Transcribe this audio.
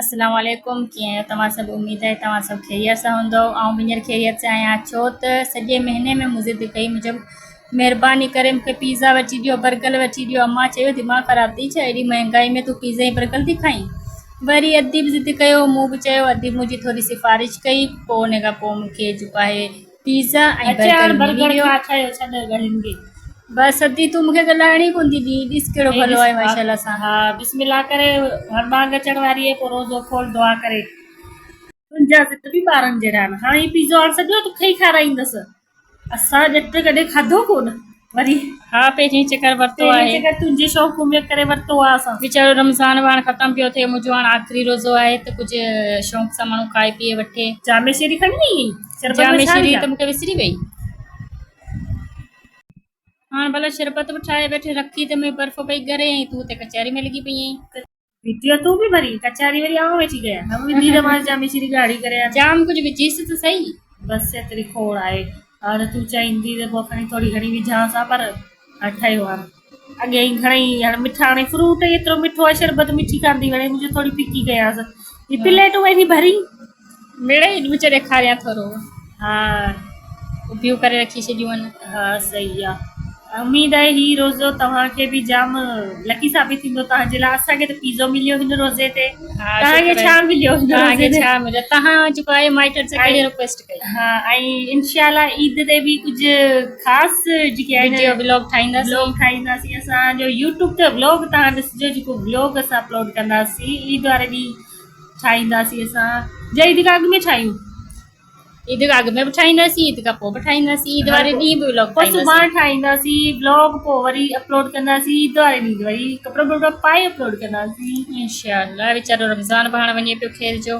अस्सलाम वालेकुम। कीअं आहियो तव्हां सभु? उमेद आहे तव्हां सभु ख़ैरियत सां हूंदो। ऐं हींअर ख़ैरियत सां आहियां, छो त सॼे महीने में मुंहिंजी ज़िद कई मुंहिंजो महिरबानी करे मूंखे पिज़्ज़ा वठी ॾियो, बर्गर वठी ॾियो। अम्मा चयो दिमाग़ु ख़राबु थी छा, एॾी महांगाई में तूं पिज़्ज़ा ऐं बर्गर थी खाईं। वरी अदी बि ज़िद कयो, मूं बि चयो, अदी मुंहिंजी थोरी सिफ़ारिश कई, पोइ उन खां पोइ मूंखे जेको आहे पिज़्ज़ा ऐं बर्गर मिली वियो। बस अदी तूं मूंखे ॻाल्हाइण ई कोन थी ॾी, ॾिस कहिड़ो भलो आहे माशाल्लाह सां। हा बिस्मिल्लाह करे हर बाग अचण वारी आहे, पोइ रोज़ो खोल दुआ करे। तुंहिंजा ज़िद बि ॿारनि जहिड़ा आहिनि। हाणे ही पिज़्ज़ो हाणे सॼो तोखे ई खाराईंदसि। असां ॼट कॾहिं खाधो कोन वरी। हा, पहिरीं चकर वरितो आहे, तुंहिंजे शौक़ में करे वरितो आहे असां। वीचारो रमज़ान बि हाणे ख़तमु पियो थिए, मुंहिंजो हाणे आख़िरी रोज़ो आहे त कुझु शौक़ सां माण्हू खाए पीए वठे। जामे शीरी खणी वई? जामे शीरी त मूंखे विसरी वई। हाँ भला शरबत भी ठाए बैठे रखी तो मैं बर्फ पई करे आई, तू ते कचहरी में लगी पई आई। वीडियो तू भी भरी कचहरी वरी आऊं वेठी गया हम भी धीरे मार जामे श्री गाड़ी करे जाम कुछ विचीस तो सही। बस एतरी खोड़ आए और तू चाहींदी त पोइ खणी थोड़ी घणी विझां सा, पर ठहियो हाणे अॻे ई घणेई हाणे मिठा हाणे फ्रूट एतिरो मिठो आहे, शरबत मिठी कांदी वणे मुंहिंजो थोड़ी फिकी कयांसि। ही प्लेटूं वेठी भरी मिड़े मुझे ॾेखारियां थोरो। हा उबियूं करे रखी छॾियूं आहिनि। हा सही आहे। उम्मीद आहे ही रोज़ो तव्हांखे बि जाम लकी साबित थींदो तव्हांजे लाइ। असांखे त पिज़्ज़ो मिलियो हिन रोज़े ते। तव्हांखे छा मिलियो? तव्हांखे छा मिलियो? तव्हां जेको आहे माइटनि सां कहिड़ी रिक्वेस्ट कई? हा, ऐं इंशाल्लाह ईद ते बि कुझु ख़ासि जेके आहिनि व्लॉग ठाहींदासीं। असांजो यूट्यूब ते व्लॉग तव्हां ॾिसिजो, जेको व्लॉग असां अपलोड कंदासीं ईद वारे ॾींहुं ठाहींदासीं। असां जे ईद खां अॻु में ठाहियूं, ईद खां अॻु में बि ठाहींदासीं, ईद खां पोइ बि ठाहींदासीं, ईद वारे ॾींहुं बि व्लॉग पोइ सुभाणे ठाहींदासीं व्लॉग, पोइ वरी अपलोड कंदासीं ईद वारे ॾींहुं वरी कपिड़ा वपिड़ा पाए अपलोड कंदासीं इंशाल्लाह। वीचारो रमज़ान बि हाणे वञे पियो खेर जो।